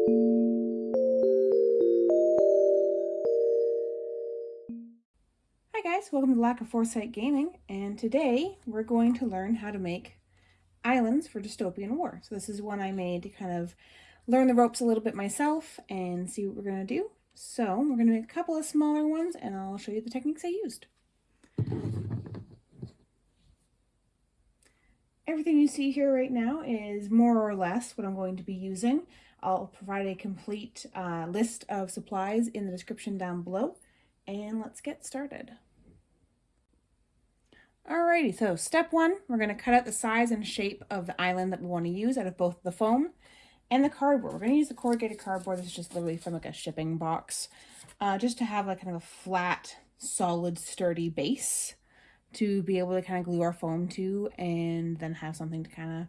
Hi guys, welcome to Lack of Foresight Gaming, and today we're going to learn how to make islands for Dystopian War. So this is one I made to kind of learn the ropes a little bit myself and see what we're going to do. So we're going to make a couple of smaller ones and I'll show you the techniques I used. Everything you see here right now is more or less what I'm going to be using. I'll provide a complete list of supplies in the description down below, and let's get started. Alrighty, so step one, we're going to cut out the size and shape of the island that we want to use out of both the foam and the cardboard. We're going to use the corrugated cardboard. This is just literally from like a shipping box, just to have like kind of a flat, solid, sturdy base to be able to kind of glue our foam to, and then have something to kind of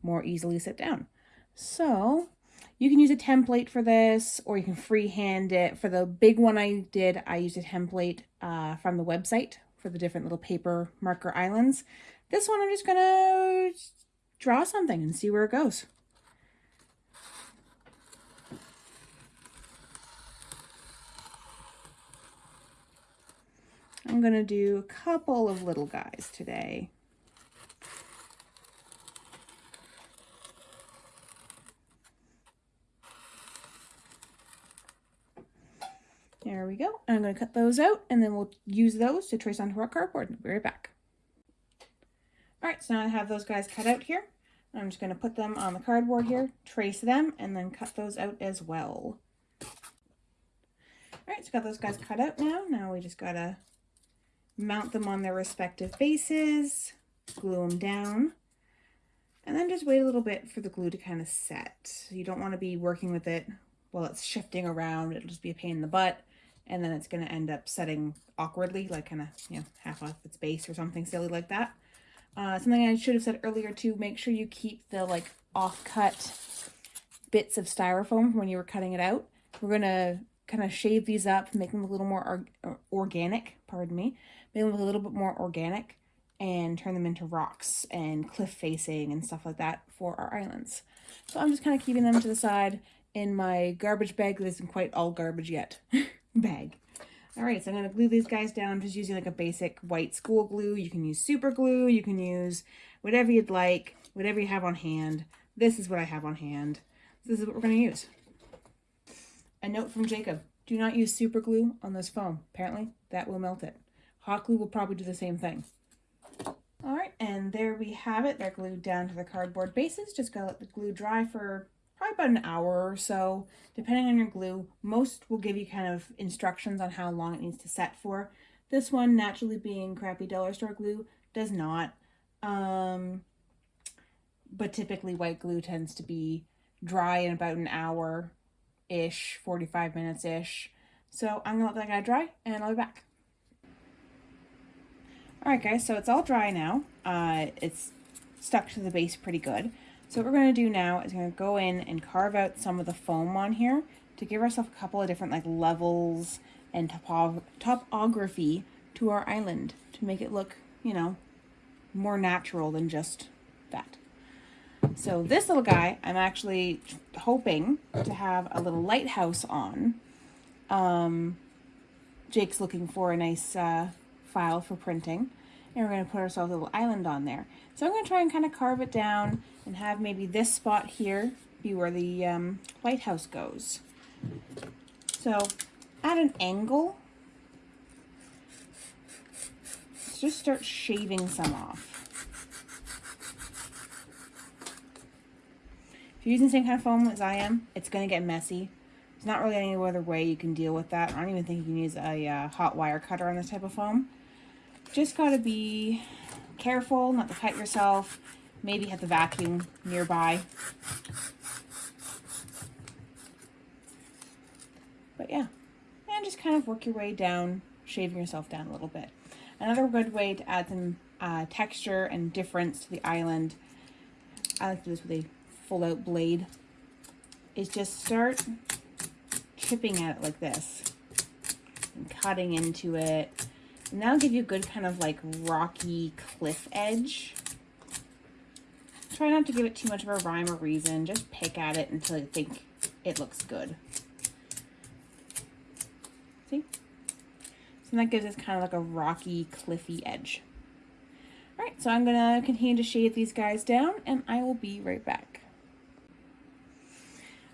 more easily sit down. So you can use a template for this, or you can freehand it. For the big one I did, I used a template from the website for the different little paper marker islands. This one I'm just gonna draw something and see where it goes. I'm gonna do a couple of little guys today. There we go. I'm going to cut those out and then we'll use those to trace onto our cardboard. I'll be right back. Alright, so now I have those guys cut out here. I'm just going to put them on the cardboard here, trace them, and then cut those out as well. Alright, so got those guys cut out now. Now we just got to mount them on their respective bases, glue them down, and then just wait a little bit for the glue to kind of set. You don't want to be working with it while it's shifting around. It'll just be a pain in the butt. And then it's going to end up setting awkwardly, like kind of, you know, half off its base or something silly like that. Something I should have said earlier too, make sure you keep the like off-cut bits of styrofoam when you were cutting it out. We're going to kind of shave these up, make them a little more organic, pardon me, make them a little bit more organic and turn them into rocks and cliff facing and stuff like that for our islands. So I'm just kind of keeping them to the side in my garbage bag that isn't quite all garbage yet. Bag. Alright, so I'm going to glue these guys down. I'm just using like a basic white school glue. You can use super glue. You can use whatever you'd like, whatever you have on hand. This is what I have on hand. This is what we're going to use. A note from Jacob. Do not use super glue on this foam. Apparently, that will melt it. Hot glue will probably do the same thing. Alright, and there we have it. They're glued down to the cardboard bases. Just got to let the glue dry for probably about an hour or so, depending on your glue. Most will give you kind of instructions on how long it needs to set for. This one, naturally being crappy dollar store glue, does not. But typically white glue tends to be dry in about an hour-ish, 45 minutes-ish. So I'm going to let that guy dry, and I'll be back. Alright guys, so it's all dry now. It's stuck to the base pretty good. So what we're going to do now is going to go in and carve out some of the foam on here to give ourselves a couple of different like levels and topography to our island to make it look, you know, more natural than just that. So this little guy, I'm actually hoping to have a little lighthouse on. Jake's looking for a nice file for printing. And we're going to put ourselves a little island on there. So I'm going to try and kind of carve it down and have maybe this spot here be where the lighthouse goes. So at an angle, let's just start shaving some off. If you're using the same kind of foam as I am, it's going to get messy. There's not really any other way you can deal with that. I don't even think you can use a hot wire cutter on this type of foam. Just got to be careful not to cut yourself. Maybe have the vacuum nearby. But yeah, and just kind of work your way down, shaving yourself down a little bit. Another good way to add some texture and difference to the island, I like to do this with a full-out blade, is just start chipping at it like this and cutting into it. And that'll give you a good kind of like rocky cliff edge. Try not to give it too much of a rhyme or reason. Just pick at it until you think it looks good. See? So that gives us kind of like a rocky, cliffy edge. All right, so I'm gonna continue to shade these guys down and I will be right back.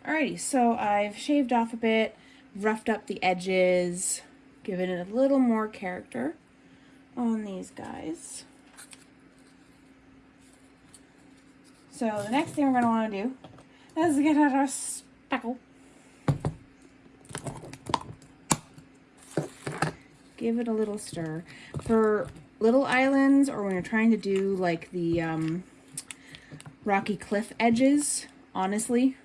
Alrighty, so I've shaved off a bit, roughed up the edges, given it a little more character on these guys. So the next thing we're gonna wanna do is get out our spackle. Give it a little stir. For little islands or when you're trying to do like the rocky cliff edges, honestly,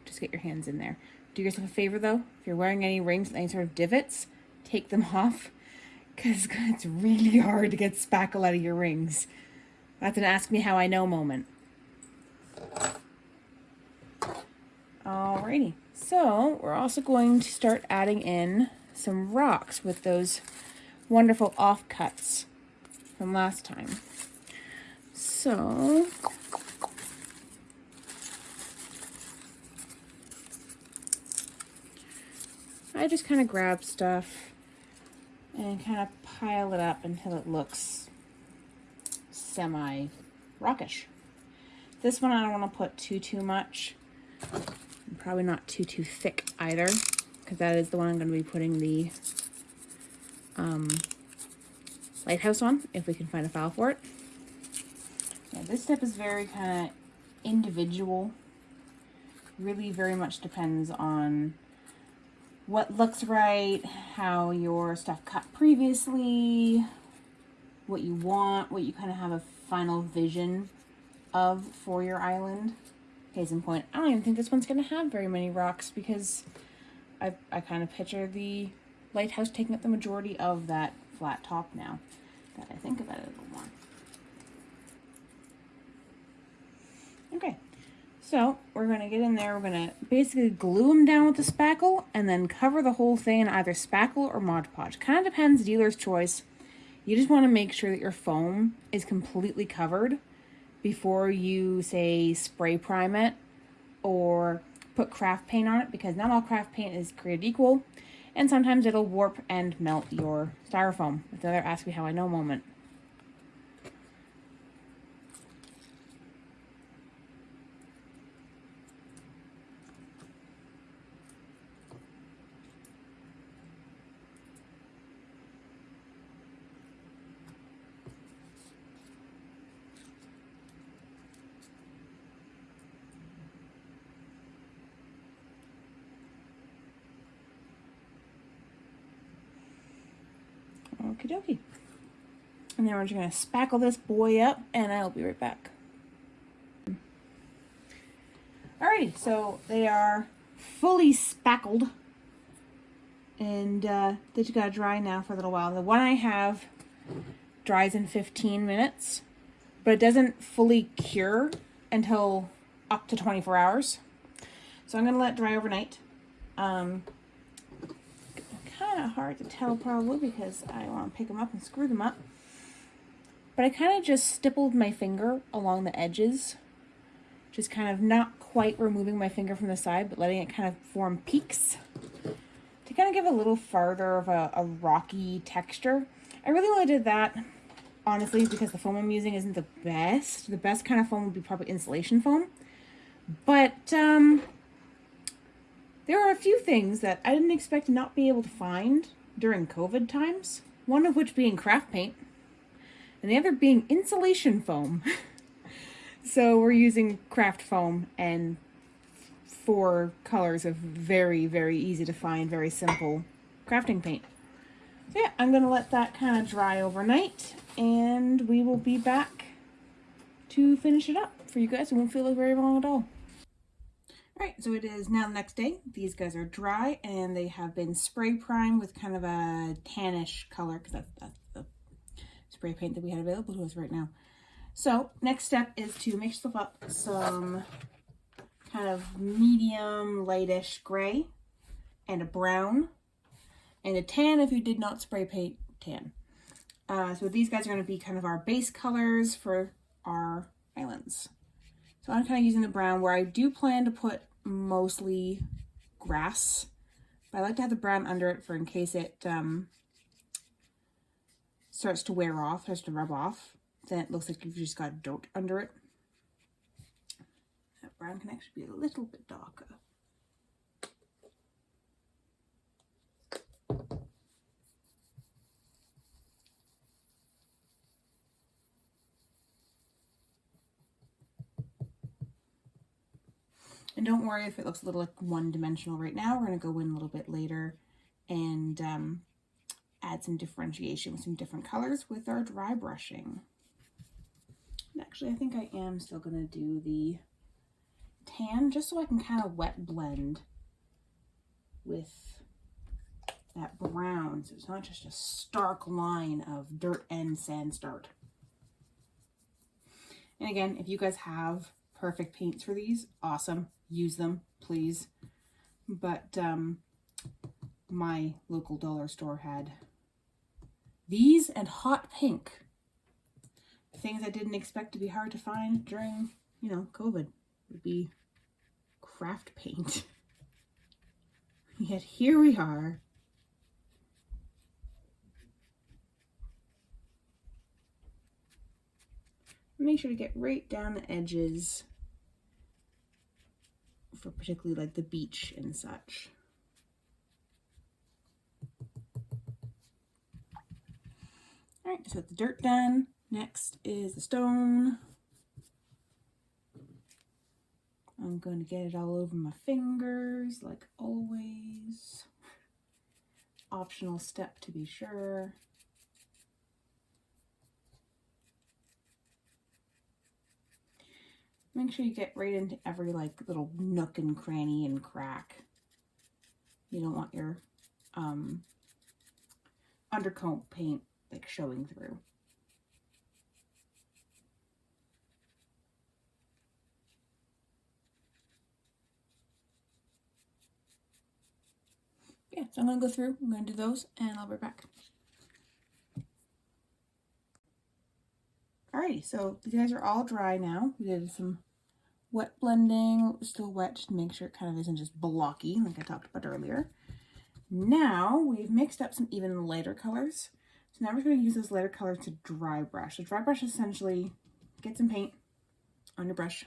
just get your hands in there. Do yourself a favor though, if you're wearing any rings with any sort of divots, take them off, because it's really hard to get spackle out of your rings. That's an ask me how I know moment. Alrighty, so we're also going to start adding in some rocks with those wonderful offcuts from last time. So I just kind of grab stuff and kind of pile it up until it looks semi-rockish. This one I don't want to put too much. And probably not too thick either, because that is the one I'm going to be putting the lighthouse on, if we can find a file for it. Yeah, this step is very kind of individual. Really very much depends on what looks right, how your stuff cut previously, what you want, what you kind of have a final vision of for your island. Case in point, I don't even think this one's going to have very many rocks because I kind of picture the lighthouse taking up the majority of that flat top now that I think about it a little more. Okay, so we're going to get in there, we're going to basically glue them down with the spackle and then cover the whole thing in either spackle or Mod Podge. Kind of depends, dealer's choice. You just want to make sure that your foam is completely covered before you, say, spray prime it or put craft paint on it, because not all craft paint is created equal, and sometimes it'll warp and melt your styrofoam. It's another ask me how I know moment. Okie dokie. And then we're just going to spackle this boy up and I'll be right back. Alrighty, so they are fully spackled and they just got to dry now for a little while. The one I have dries in 15 minutes, but it doesn't fully cure until up to 24 hours. So I'm going to let it dry overnight. Kind of hard to tell probably because I want to pick them up and screw them up. But I kind of just stippled my finger along the edges. Just kind of not quite removing my finger from the side, but letting it kind of form peaks to kind of give a little farther of a rocky texture. I really only did that, honestly, because the foam I'm using isn't the best. The best kind of foam would be probably insulation foam. But there are a few things that I didn't expect to not be able to find during COVID times. One of which being craft paint, and the other being insulation foam. So we're using craft foam and 4 colors of very, very easy to find, very simple crafting paint. So yeah, I'm going to let that kind of dry overnight, and we will be back to finish it up for you guys. It won't feel like very long at all. Alright, so it is now the next day. These guys are dry and they have been spray primed with kind of a tannish color, because that's the spray paint that we had available to us right now. So next step is to mix stuff up some kind of medium lightish gray and a brown and a tan if you did not spray paint tan. So these guys are going to be kind of our base colors for our islands. So I'm kind of using the brown, where I do plan to put mostly grass, but I like to have the brown under it for in case it starts to wear off, starts to rub off. Then it looks like you've just got dirt under it. That brown can actually be a little bit darker. And don't worry if it looks a little like one-dimensional right now. We're going to go in a little bit later and add some differentiation with some different colors with our dry brushing. And actually, I think I am still going to do the tan just so I can kind of wet blend with that brown, so it's not just a stark line of dirt and sand start. And again, if you guys have perfect paints for these, awesome, use them, please. But my local dollar store had these and hot pink, things I didn't expect to be hard to find during, you know, COVID. Would be craft paint. Yet here we are. Make sure to get right down the edges for particularly like the beach and such. All right, just with the dirt done. Next is the stone. I'm going to get it all over my fingers, like always. Optional step to be sure. Make sure you get right into every like little nook and cranny and crack. You don't want your undercoat paint like showing through. Yeah, so I'm going to go through, I'm going to do those, and I'll be back. Alrighty, so these guys are all dry now. We did some wet blending, still wet, just to make sure it kind of isn't just blocky, like I talked about earlier. Now, we've mixed up some even lighter colors. So now we're going to use those lighter colors to dry brush. So dry brush essentially, get some paint on your brush,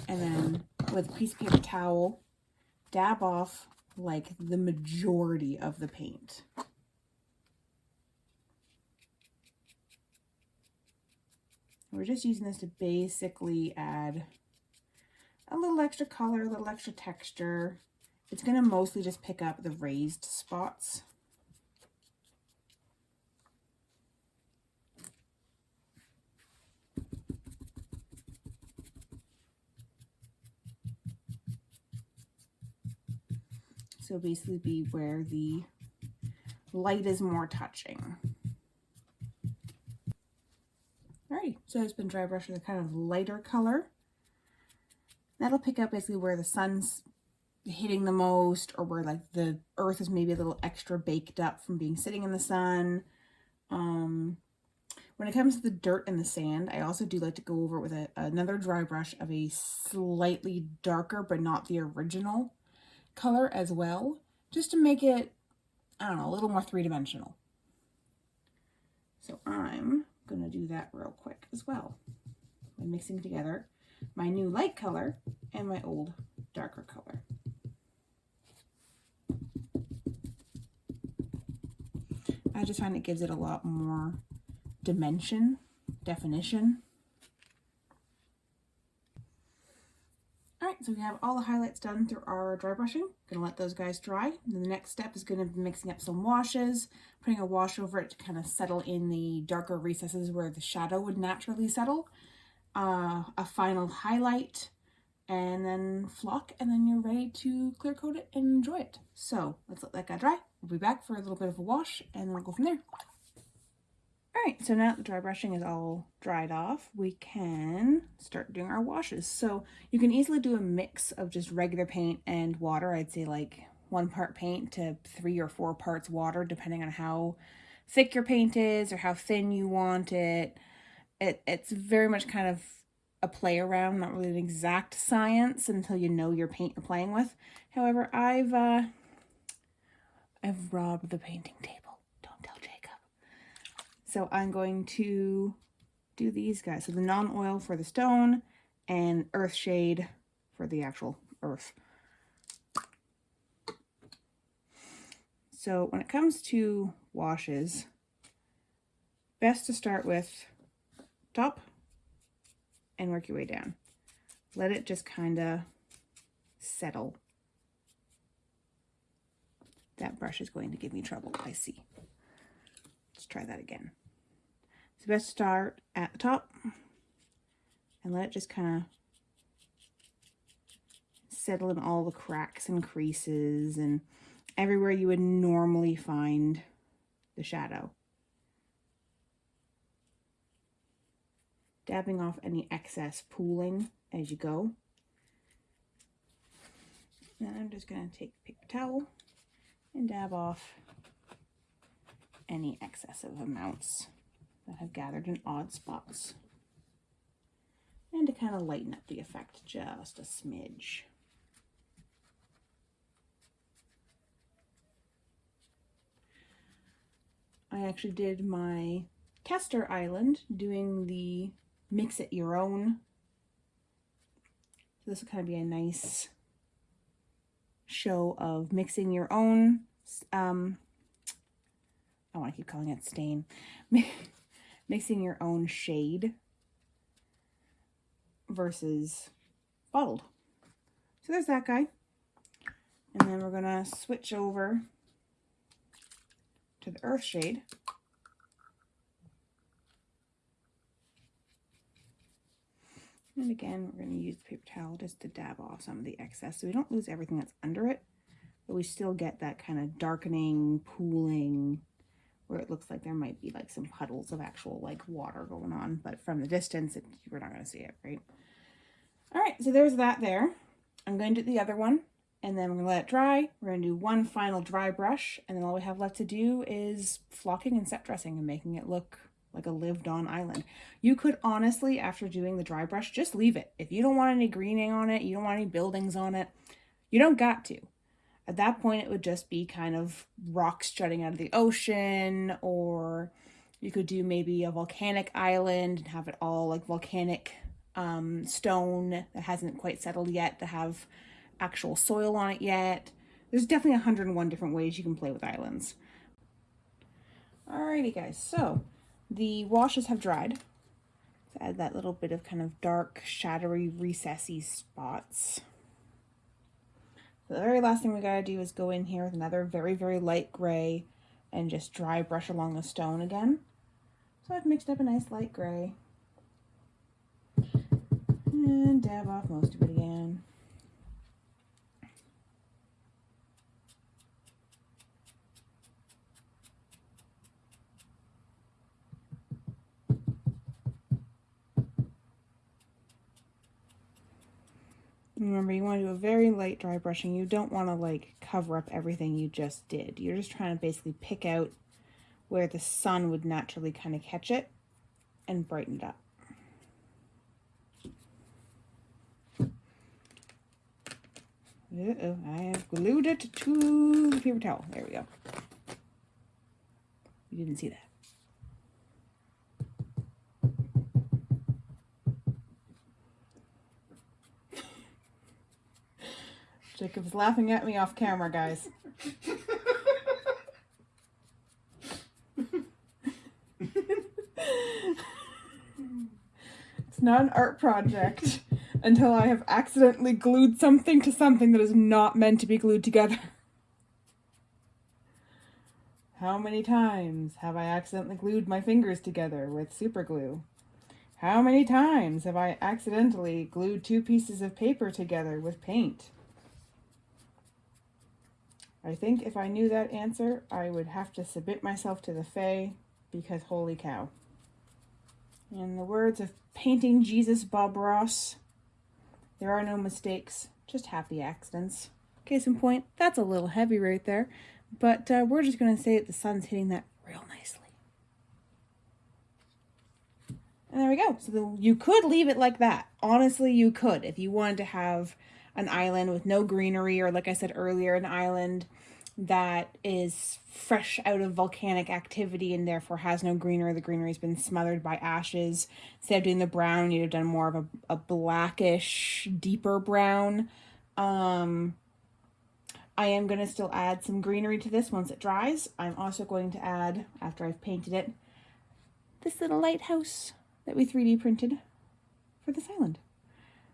and then with a piece of paper towel, dab off like the majority of the paint. We're just using this to basically add a little extra color, a little extra texture. It's going to mostly just pick up the raised spots. So basically be where the light is more touching. Alright, so it's been dry brushed with a kind of lighter color. That'll pick up basically where the sun's hitting the most, or where like the earth is maybe a little extra baked up from being sitting in the sun. When it comes to the dirt and the sand, I also do like to go over with another dry brush of a slightly darker, but not the original color as well, just to make it, I don't know, a little more three-dimensional. So I'm going to do that real quick as well. I'm mixing together my new light color and my old darker color. I just find it gives it a lot more definition. Alright, so we have all the highlights done through our dry brushing. Gonna let those guys dry. And then the next step is gonna be mixing up some washes, putting a wash over it to kind of settle in the darker recesses where the shadow would naturally settle. A final highlight, and then flock, and then you're ready to clear coat it and enjoy it. So let's let that guy dry. We'll be back for a little bit of a wash, and then we'll go from there. Alright, so now that the dry brushing is all dried off, we can start doing our washes. So you can easily do a mix of just regular paint and water. I'd say like 1 part paint to 3 or 4 parts water, depending on how thick your paint is or how thin you want it. It's very much kind of a play around, not really an exact science until you know your paint you're playing with. However, I've robbed the painting table. Don't tell Jacob. So I'm going to do these guys. So the non-oil for the stone and earth shade for the actual earth. So when it comes to washes, best to start with top and work your way down. Let it just kind of settle. That brush is going to give me trouble, I see. Let's try that again. So best to start at the top and let it just kind of settle in all the cracks and creases and everywhere you would normally find the shadow. Dabbing off any excess pooling as you go. Then I'm just going to take a paper towel and dab off any excessive amounts that have gathered in odd spots. And to kind of lighten up the effect just a smidge. I actually did my tester island doing the mix it your own. So this will kind of be a nice show of mixing your own, I want to keep calling it stain, mixing your own shade versus bottled. So there's that guy. And then we're gonna switch over to the earth shade. And again, we're going to use the paper towel just to dab off some of the excess so we don't lose everything that's under it, but we still get that kind of darkening, pooling, where it looks like there might be like some puddles of actual like water going on, but from the distance, we're not going to see it, right? All right, so there's that there. I'm going to do the other one, and then we're going to let it dry. We're going to do one final dry brush, and then all we have left to do is flocking and set dressing and making it look like a lived on island. You could honestly, after doing the dry brush, just leave it. If you don't want any greening on it, you don't want any buildings on it, you don't got to. At that point, it would just be kind of rocks jutting out of the ocean, or you could do maybe a volcanic island and have it all like volcanic stone that hasn't quite settled yet, to have actual soil on it yet. There's definitely 101 different ways you can play with islands. Alrighty guys, so the washes have dried. Let's add that little bit of kind of dark, shadowy, recessy spots. So the very last thing we gotta do is go in here with another very, very light gray and just dry brush along the stone again. So I've mixed up a nice light gray. And dab off most of it again. Remember, you want to do a very light dry brushing. You don't want to like cover up everything you just did. You're just trying to basically pick out where the sun would naturally kind of catch it and brighten it up. Uh-oh, I have glued it to the paper towel. There we go. You didn't see that. Jacob's laughing at me off camera, guys. It's not an art project until I have accidentally glued something to something that is not meant to be glued together. How many times have I accidentally glued my fingers together with super glue? How many times have I accidentally glued two pieces of paper together with paint? I think if I knew that answer, I would have to submit myself to the Fae, because holy cow. In the words of painting Jesus Bob Ross, there are no mistakes, just happy accidents. Case in point, that's a little heavy right there, but we're just going to say that the sun's hitting that real nicely. And there we go. So you could leave it like that. Honestly, you could. If you wanted to have an island with no greenery, or like I said earlier, an island that is fresh out of volcanic activity and therefore has no greenery. The greenery's been smothered by ashes. Instead of doing the brown, you'd have done more of a blackish, deeper brown. I am going to still add some greenery to this once it dries. I'm also going to add, after I've painted it, this little lighthouse that we 3D printed for this island.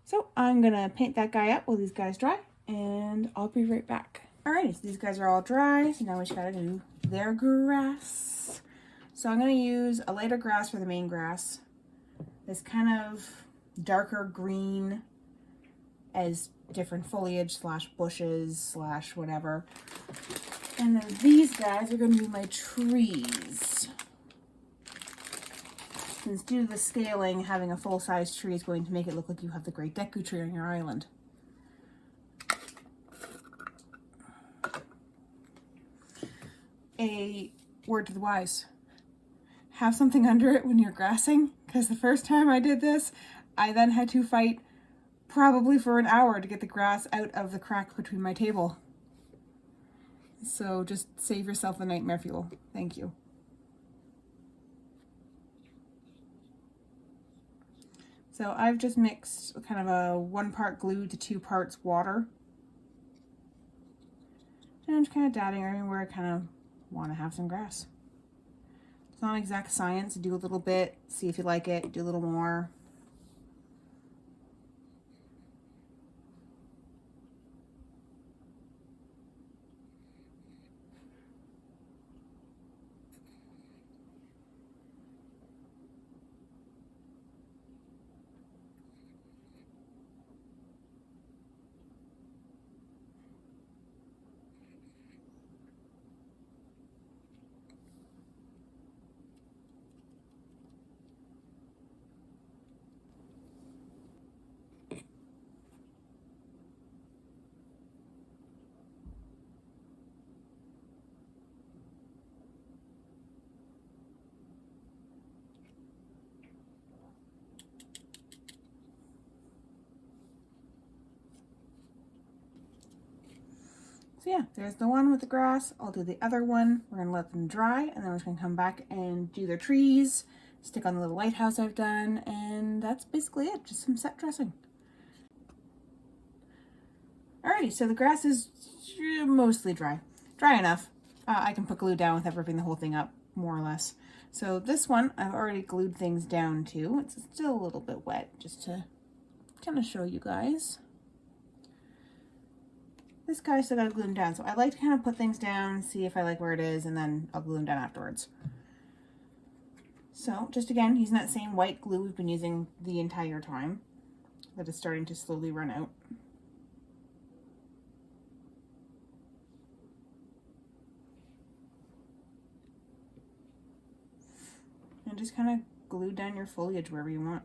So I'm going to paint that guy up while these guys dry, and I'll be right back. Alrighty, so these guys are all dry, so now we just gotta do their grass. So I'm gonna use a lighter grass for the main grass. This kind of darker green as different foliage slash bushes slash whatever. And then these guys are gonna be my trees. Since due to the scaling, having a full-size tree is going to make it look like you have the Great Deku Tree on your island. A word to the wise: have something under it when you're grassing, because the first time I did this, I then had to fight probably for an hour to get the grass out of the crack between my table. So just save yourself the nightmare fuel. Thank you. So I've just mixed kind of a 1 part glue to 2 parts water. And I'm just kind of dabbing everywhere I kind of want to have some grass. It's not exact science. Do a little bit, see if you like it, do a little more. So yeah, there's the one with the grass. I'll do the other one. We're gonna let them dry, and then we're just gonna come back and do their trees, stick on the little lighthouse I've done, and that's basically it, just some set dressing. Alrighty, so the grass is mostly dry. Dry enough. I can put glue down without ripping the whole thing up, more or less. So this one, I've already glued things down to. It's still a little bit wet, just to kind of show you guys. This guy still got to glue them down, so I like to kind of put things down, see if I like where it is, and then I'll glue them down afterwards. So, just again, using that same white glue we've been using the entire time, that is starting to slowly run out. And just kind of glue down your foliage wherever you want.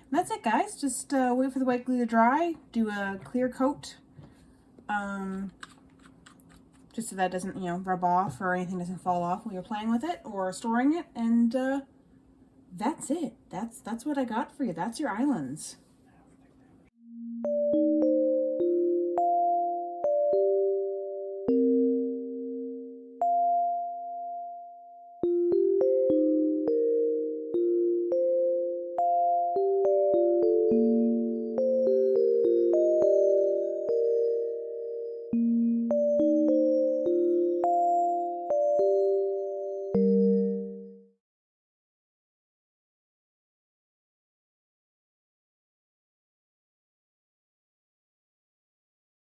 That's it, guys. Just wait for the white glue to dry, do a clear coat, just so that doesn't, you know, rub off or anything doesn't fall off while you're playing with it or storing it, and that's it. That's what I got for you. That's your islands.